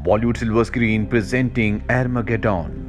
Bollywood silver screen presenting Armageddon.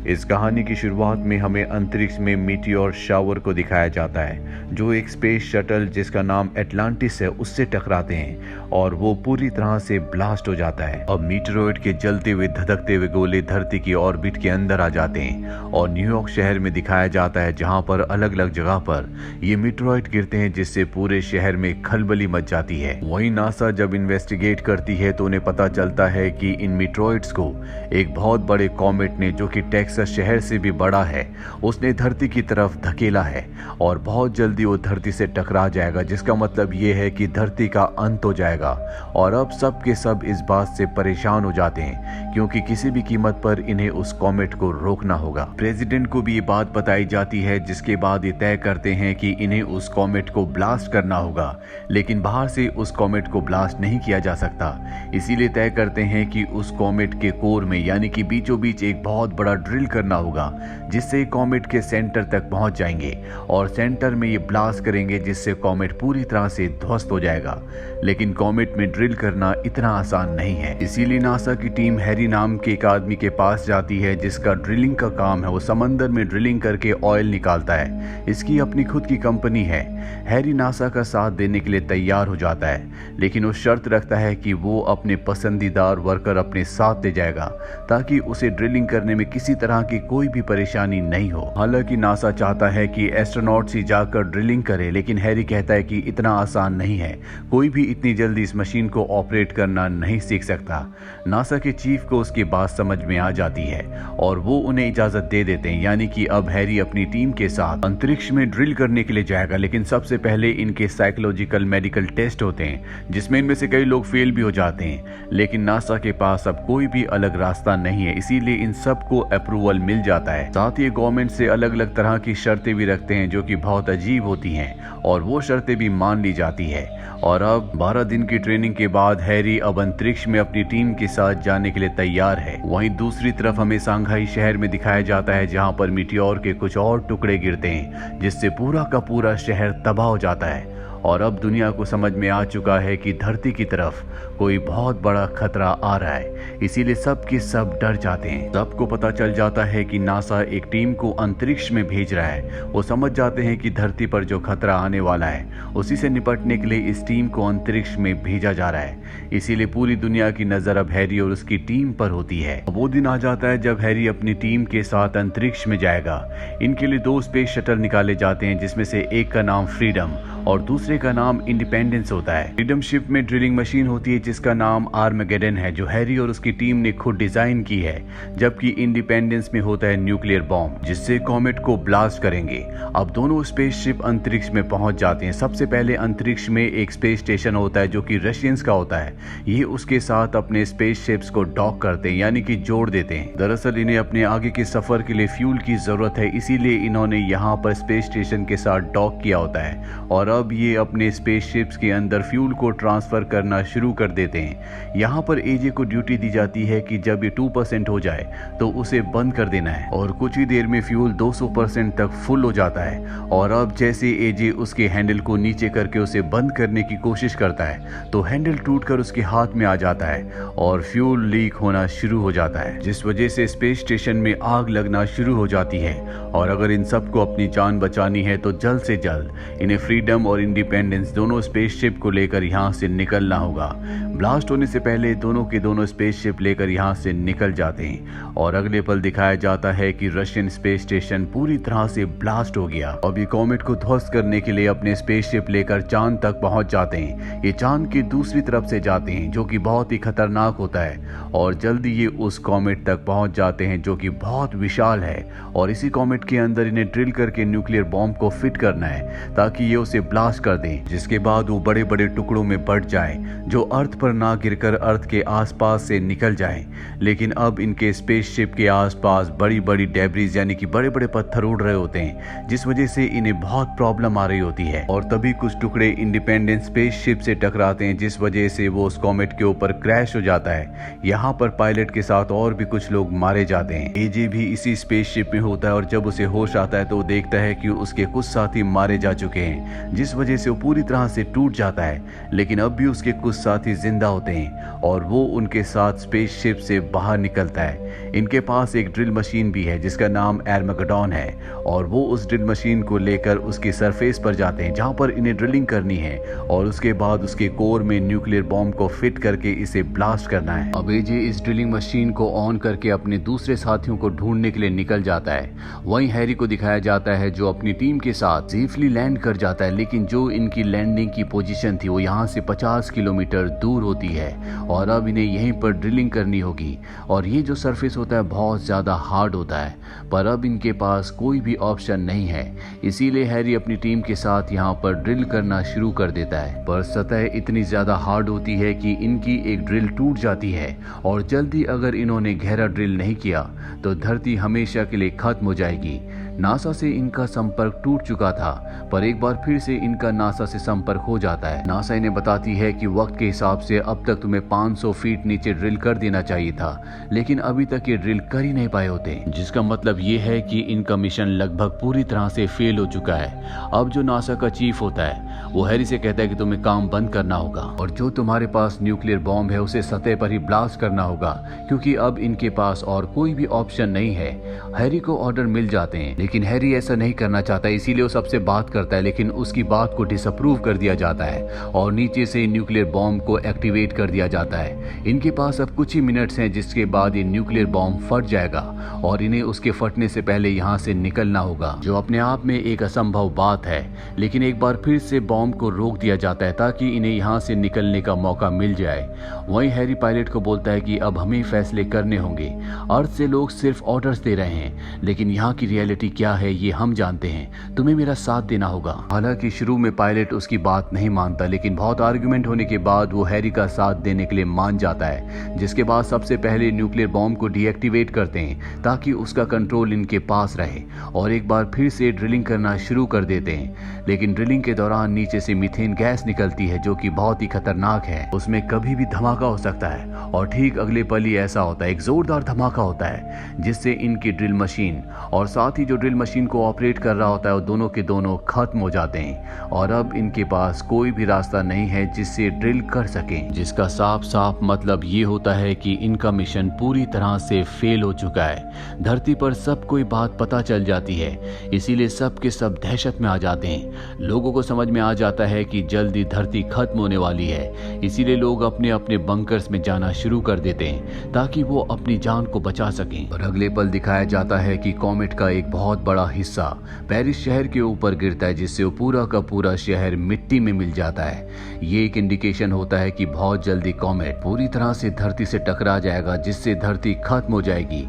इस कहानी की शुरुआत में हमें अंतरिक्ष में मीटियोर शावर को दिखाया जाता है जो एक स्पेस शटल जिसका नाम एटलांटिस है उससे टकराते हैं और वो पूरी तरह से ब्लास्ट हो जाता है। अब मीटेरॉइड के जलते हुए धधकते हुए गोले धरती की ऑर्बिट के अंदर आ जाते हैं और न्यूयॉर्क शहर में दिखाया जाता है जहां पर अलग अलग जगह पर ये मीटेरॉइड गिरते हैं जिससे पूरे शहर में खलबली मच जाती है। वहीं नासा जब इन्वेस्टिगेट करती है तो उन्हें पता चलता है कि इन मीटेरॉइड्स को एक बहुत बड़े कॉमेट ने, जो कि टेक्सास शहर से भी बड़ा है, उसने धरती की तरफ धकेला है और बहुत जल्दी वो धरती से टकरा जाएगा, जिसका मतलब ये है कि धरती का अंत हो जाएगा। और अब सब के सब इस बात से परेशान हो जाते हैं क्योंकि किसी भी कीमत पर इन्हें उस कॉमेट को रोकना होगा। प्रेसिडेंट को भी ये बात बताई जाती है जिसके बाद ये तय करते हैं कि इन्हें उस कॉमेट को ब्लास्ट करना होगा, लेकिन बाहर से उस कॉमेट को ब्लास्ट नहीं किया जा सकता। इसीलिए तय करते हैं कि उस कॉमेट के कोर में यानी कि बीचों बीच एक बहुत बड़ा ड्रिल करना होगा जिससे कॉमेट के सेंटर तक पहुंच जाएंगे और सेंटर में ये ब्लास्ट करेंगे जिससे कॉमेट पूरी तरह से ध्वस्त हो जाएगा। लेकिन कॉमेट में ड्रिल करना इतना आसान नहीं है, इसीलिए नासा की टीम हैरी नाम के एक आदमी के पास जाती है जिसका ड्रिलिंग का काम है। वो समंदर में ड्रिलिंग करके ऑयल निकालता है। इसकी अपनी खुद की कंपनी है। हैरी नासा का साथ देने के लिए तैयार हो जाता है, लेकिन वो शर्त रखता है कि वो अपने पसंदीदार वर्कर अपने साथ ले जाएगा ताकि उसे ड्रिलिंग करने में किसी तरह की कोई भी परेशानी नहीं हो। हालांकि नासा चाहता है कि एस्ट्रोनॉट्स ही जाकर ड्रिलिंग करे, लेकिन हैरी कहता है कि इतना आसान नहीं है, कोई भी इतनी जल्दी इस मशीन को ऑपरेट करना नहीं सीख सकता। नासा के चीफ को उसकी बात समझ में आ जाती है और वो उन्हें इजाजत दे देते हैं, यानी कि अब हैरी अपनी टीम के साथ अंतरिक्ष में ड्रिल करने के लिए जाएगा। लेकिन सबसे पहले इनके साइकोलॉजिकल मेडिकल टेस्ट होते हैं जिसमें इनमें से कई लोग फेल भी हो जाते हैं, लेकिन नासा के पास अब कोई भी अलग रास्ता नहीं है, इसीलिए इन सबको अप्रूवल मिल जाता है। साथ ही गवर्नमेंट से अलग अलग तरह की शर्तें भी रखते हैं जो कि बहुत अजीब होती हैं और वो शर्तें भी मान ली जाती है। और अब 12 दिन की ट्रेनिंग के बाद हैरी अब अंतरिक्ष में अपनी टीम के साथ जाने के लिए तैयार है। वहीं दूसरी तरफ हमें सांघाई शहर में दिखाया जाता है जहां पर मीटियोर के कुछ और टुकड़े गिरते हैं जिससे पूरा का पूरा शहर तबाह हो जाता है। और अब दुनिया को समझ में आ चुका है कि धरती की तरफ कोई बहुत बड़ा खतरा आ रहा है, इसीलिए सब के सब डर जाते हैं। सबको पता चल जाता है कि नासा एक टीम को अंतरिक्ष में भेज रहा है। वो समझ जाते हैं कि धरती पर जो खतरा आने वाला है उसी से निपटने के लिए इस टीम को अंतरिक्ष में भेजा जा रहा है। इसीलिए पूरी दुनिया की नजर अब हैरी और उसकी टीम पर होती है। वो दिन आ जाता है जब हैरी अपनी टीम के साथ अंतरिक्ष में जाएगा। इनके लिए 2 स्पेस शटल निकाले जाते हैं जिसमें से एक का नाम फ्रीडम और दूसरे का नाम इंडिपेंडेंस होता है। फ्रीडम शिप में ड्रिलिंग मशीन होती है जिसका नाम आर्मागेडन है जो हैरी और उसकी टीम ने खुद डिजाइन की है, जबकि इंडिपेंडेंस में होता है न्यूक्लियर बॉम्ब जिससे कॉमेट को ब्लास्ट करेंगे। अब दोनों स्पेसशिप अंतरिक्ष में पहुंच जाते हैं। सबसे पहले अंतरिक्ष में एक स्पेस स्टेशन होता है जो कि रशियंस का होता है। ये उसके साथ अपने स्पेस शिप्स को डॉक करते हैं यानी कि जोड़ देते हैं। दरअसल इन्हें अपने आगे के सफर के लिए फ्यूल की जरूरत है, इसीलिए इन्होंने यहाँ पर स्पेस स्टेशन के साथ डॉक किया होता है और अब ये अपने स्पेसशिप्स के अंदर फ्यूल को ट्रांसफर करना शुरू कर देते हैं। यहाँ पर एजे को ड्यूटी दी जाती है कि जब ये 2% हो जाए तो उसे बंद कर देना है और कुछ ही देर में फ्यूल 200% तक फुल हो जाता है। और अब जैसे एजे उसके हैंडल को नीचे करके उसे बंद करने की कोशिश करता है तो हैंडल टूटकर उसके हाथ में आ जाता है और फ्यूल लीक होना शुरू हो जाता है, जिस वजह से स्पेस स्टेशन में आग लगना शुरू हो जाती है। और अगर इन सबको अपनी जान बचानी है तो जल्द से जल्द इन्हें फ्रीडम और इंडिपेंडेंस दोनों स्पेसशिप को लेकर यहाँ से निकलना होगा। ब्लास्ट होने से पहले दोनों के दोनों स्पेसशिप लेकर यहाँ से निकल जाते हैं और अगले पल दिखाया जाता है कि रशियन स्पेस स्टेशन पूरी तरह से ब्लास्ट हो गया। अब ये कॉमेट को ध्वस्त करने के लिए अपने स्पेसशिप लेकर चांद तक पहुंच जाते हैं। ये चांद की दूसरी तरफ से जाते हैं जो कि बहुत ही खतरनाक होता है और जल्दी ये उस कॉमेट तक पहुंच जाते हैं जो कि बहुत विशाल है और इसी कॉमेट के अंदर इन्हें ड्रिल करके न्यूक्लियर बॉम्ब को फिट करना है ताकि ये उसे ब्लास्ट कर दें, जिसके बाद वो बड़े बड़े टुकड़ों में बट जाए जो अर्थ पर ना गिरकर अर्थ के आसपास से निकल जाए। लेकिन अब इनके स्पेसशिप के आसपास बड़ी बड़ी डेब्रिज यानी कि बड़े बड़े पत्थर उड़ रहे होते हैं जिस वजह से इन्हें बहुत प्रॉब्लम आ रही होती है। और तभी कुछ टुकड़े इंडिपेंडेंस स्पेसशिप से टकराते हैं जिस वजह से वो उस कॉमेट के ऊपर क्रैश हो जाता है। यहाँ पर पायलट के साथ और भी कुछ लोग मारे जाते हैं। एजे भी इसी स्पेसशिप में होता है और जब उसे होश आता है तो वो देखता है कि उसके कुछ साथी मारे जा चुके हैं जिस वजह से वो पूरी तरह से टूट जाता है। लेकिन अब भी उसके कुछ साथी जिंदा होते हैं और वो उनके साथ स्पेसशिप से बाहर निकलता है। इनके पास एक ड्रिल मशीन भी है जिसका नाम एर्मागेडोन है और वो उस ड्रिल मशीन को लेकर उसकी सरफेस पर जाते हैं जहां पर इन्हें ड्रिलिंग करनी है और उसके बाद उसके कोर में न्यूक्लियर बॉम्ब को फिट करके इसे ब्लास्ट करना है। अब एजे इस ड्रिलिंग मशीन को ऑन करके अपने दूसरे साथियों को ढूंढने के लिए निकल जाता है। वहीं हैरी को दिखाया जाता है जो अपनी टीम के साथ सेफली लैंड कर जाता है, लेकिन जो इनकी लैंडिंग की पोजीशन थी वो यहाँ से 50 किलोमीटर दूर होती है और अब इन्हें यहीं पर ड्रिलिंग करनी होगी। और ये जो सरफेस होता है बहुत ज्यादा हार्ड होता है, पर अब इनके पास कोई भी ऑप्शन नहीं है, इसीलिए हैरी अपनी टीम के साथ यहाँ पर ड्रिल करना शुरू कर देता है। पर सतह इतनी ज्यादा हार्ड होती है कि इनकी एक ड्रिल टूट जाती है और जल्दी अगर इन्होंने गहरा ड्रिल नहीं किया तो धरती हमेशा के लिए खत्म हो जाएगी। नासा से इनका संपर्क टूट चुका था, पर एक बार फिर से इनका नासा से संपर्क हो जाता है। नासा इन्हें बताती है कि वक्त के हिसाब से अब तक तुम्हें 500 फीट नीचे ड्रिल कर देना चाहिए था, लेकिन अभी तक ये ड्रिल कर ही नहीं पाए होते, जिसका मतलब ये है कि इनका मिशन लगभग पूरी तरह से फेल हो चुका है। अब जो नासा का चीफ होता है वो हैरी से कहता है कि तुम्हें काम बंद करना होगा और जो तुम्हारे पास न्यूक्लियर बॉम्ब है उसे सतह पर ही ब्लास्ट करना होगा, क्योंकि अब इनके पास और कोई भी ऑप्शन नहीं है। हैरी को ऑर्डर मिल जाते हैं, लेकिन हैरी ऐसा नहीं करना चाहता, इसीलिए वो सबसे बात करता है, लेकिन उसकी बात को डिसअप्रूव कर दिया जाता है और नीचे से न्यूक्लियर बॉम्ब को एक्टिवेट कर दिया जाता है। इनके पास अब कुछ ही मिनट्स हैं जिसके बाद ये न्यूक्लियर बॉम्ब फट जाएगा और इन्हें उसके फटने से पहले यहाँ से निकलना होगा, जो अपने आप में एक असंभव बात है। लेकिन एक बार फिर से बॉम्ब को रोक दिया जाता है ताकि इन्हें यहाँ से निकलने का मौका मिल जाए। वहीं हैरी पायलट को बोलता है कि अब हमें फैसले करने होंगे। अर्थ से लोग सिर्फ ऑर्डर्स दे रहे हैं, लेकिन यहाँ की रियलिटी क्या है ये हम जानते हैं। तुम्हें मेरा साथ देना होगा। हालांकि शुरू में पायलट उसकी बात नहीं मानता, लेकिन बहुत आर्गुमेंट होने के बाद वो हैरी का साथ देने के लिए मान जाता है, जिसके बाद सबसे पहले न्यूक्लियर बॉम्ब को डीएक्टिवेट करते हैं ताकि उसका कंट्रोल इनके पास रहे और एक बार फिर से ड्रिलिंग करना शुरू कर देते हैं। लेकिन ड्रिलिंग के दौरान नीचे से मीथेन गैस निकलती है जो कि बहुत ही खतरनाक है, उसमें कभी भी धमाका हो सकता है। और ठीक अगले पल ही ऐसा होता है, एक जोरदार धमाका होता है जिससे इनकी ड्रिल मशीन और साथ ही जो ड्रिल मशीन को ऑपरेट कर रहा होता है वो दोनों के दोनों खत्म हो जाते हैं और अब इनके पास कोई भी रास्ता नहीं है जिससे ड्रिल कर सकें, जिसका साफ साफ मतलब ये होता है कि इनका मिशन पूरी तरह से फेल हो चुका है। धरती पर सबको ये बात पता चल जाती है, इसीलिए सब के सब दहशत में आ जाते हैं। लोगों को समझ में आ जाता है कि जल्दी धरती खत्म होने वाली है, इसीलिए लोग अपने अपने बंकर्स में जाना शुरू कर देते हैं ताकि वो अपनी जान को बचा सकें। और अगले पल दिखाया जाता है कि कॉमेट का एक बहुत बड़ा हिस्सा पेरिस शहर के ऊपर गिरता है, जिससे वो पूरा का पूरा शहर मिट्टी में मिल जाता है। ये एक इंडिकेशन होता है कि बहुत जल्दी कॉमेट पूरी तरह से धरती से टकरा जाएगा, जिससे धरती खत्म हो जाएगी।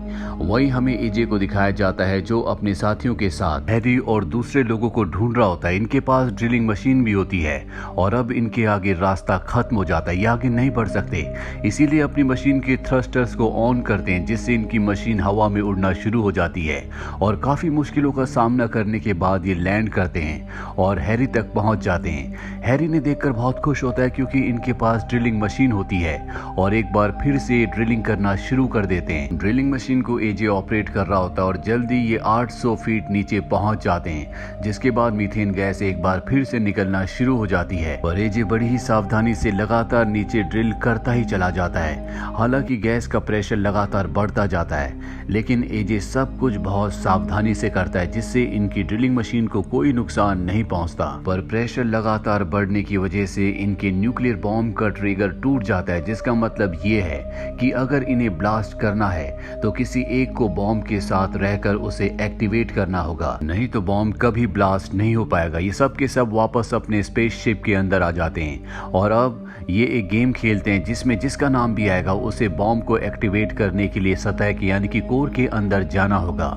वही हमें एजे को दिखाया जाता है जो अपने साथियों के साथ हैरी और दूसरे लोगों को ढूंढ रहा होता है। इनके पास ड्रिलिंग मशीन भी होती है और अब इनके आगे रास्ता खत्म हो जाता है, ये आगे नहीं बढ़ सकते, इसीलिए अपनी मशीन के थ्रस्टर्स को ऑन करते हैं जिससे इनकी मशीन हवा में उड़ना शुरू हो जाती है और काफी मुश्किलों का सामना करने के बाद ये लैंड करते हैं और हैरी तक पहुंच जाते हैं। हैरी ने देखकर बहुत खुश होता है क्योंकि इनके पास ड्रिलिंग मशीन होती है और एक बार फिर से ड्रिलिंग करना शुरू कर देते हैं। ड्रिलिंग मशीन को एजे ऑपरेट कर रहा होता है और जल्दी ये 800 फीट नीचे पहुंच जाते हैं, जिसके बाद मीथेन गैस एक बार फिर से निकलना शुरू हो जाती है और एजे बड़ी ही सावधानी से लगातार नीचे ड्रिल करता ही चला जाता है। हालांकि गैस का प्रेशर लगातार बढ़ता जाता है, लेकिन एजे सब कुछ बहुत सावधानी से करता है जिससे इनकी ड्रिलिंग मशीन को कोई नुकसान नहीं पहुंचता। पर प्रेशर लगातार बढ़ने की वजह से इनके न्यूक्लियर बॉम्ब का ट्रिगर टूट जाता है, जिसका मतलब ये है कि अगर इन्हें ब्लास्ट करना है तो किसी एक को बॉम्ब के साथ रहकर उसे एक्टिवेट करना होगा, नहीं तो बॉम्ब कभी ब्लास्ट नहीं हो पाएगा। ये सब के सब वापस अपने स्पेसशिप के अंदर आ जाते हैं और अब ये एक गेम खेलते हैं जिसमें जिसका नाम भी आएगा उसे बॉम्ब को एक्टिवेट करने के लिए सतह के यानी कि कोर के अंदर जाना होगा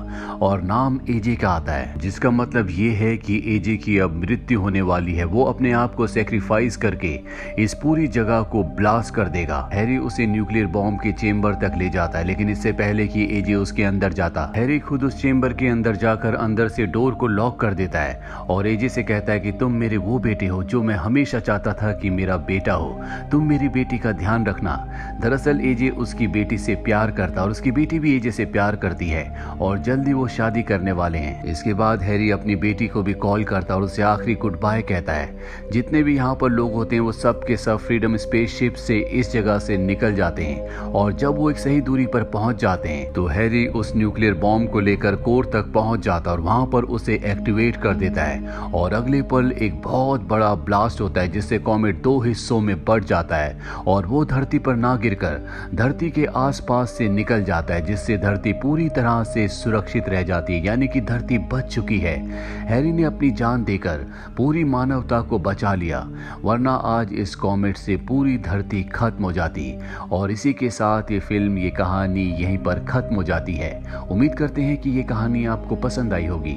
और नाम एजे का आता है, जिसका मतलब ये है कि एजे की अब मृत्यु होने वाली है। वो अपने आप को सेक्रीफाइस करके इस पूरी जगह को ब्लास्ट कर देगा। हैरी उसे न्यूक्लियर बॉम्ब के चेंबर तक ले जाता है, लेकिन इससे पहले कि एजे उसके अंदर जाता, हैरी खुद उस चेंबर के अंदर जाकर अंदर से डोर को लॉक कर देता है और एजे से कहता है कि तुम मेरे वो बेटे हो जो मैं हमेशा चाहता था कि मेरा बेटा हो। तुम मेरी बेटी का ध्यान रखना। दरअसल एजे उसकी बेटी से प्यार करता और उसकी बेटी भी एजे से प्यार करती है और जल्दी वो शादी करने वाले हैं। इसके बाद हैरी अपनी बेटी को भी कॉल करता और उसे आखिरी गुड बाय कहता है। जितने भी यहाँ पर लोग होते हैं वो सब के सब फ्रीडम स्पेसशिप से इस जगह से निकल जाते हैं और जब वो एक सही दूरी पर पहुंच जाते हैं तो हैरी उस न्यूक्लियर बॉम्ब को लेकर कोर तक पहुंच जाता और वहां पर उसे एक्टिवेट कर देता है और अगले पल एक बहुत बड़ा ब्लास्ट होता है जिससे कॉमेट 2 हिस्सों में बढ़ जाता है और वो धरती पर ना गिरकर धरती के आसपास से निकल जाता है, जिससे धरती पूरी तरह से सुरक्षित रह जाती है, यानी कि धरती बच चुकी है। हैरी ने अपनी जान देकर पूरी मानवता को बचा लिया, वरना आज इस कॉमेट से पूरी धरती खत्म हो जाती। और इसी के साथ ये फिल्म, ये कहानी यहीं पर खत्म हो जाती है। उम्मीद करते हैं कि ये कहानी आपको पसंद आई होगी।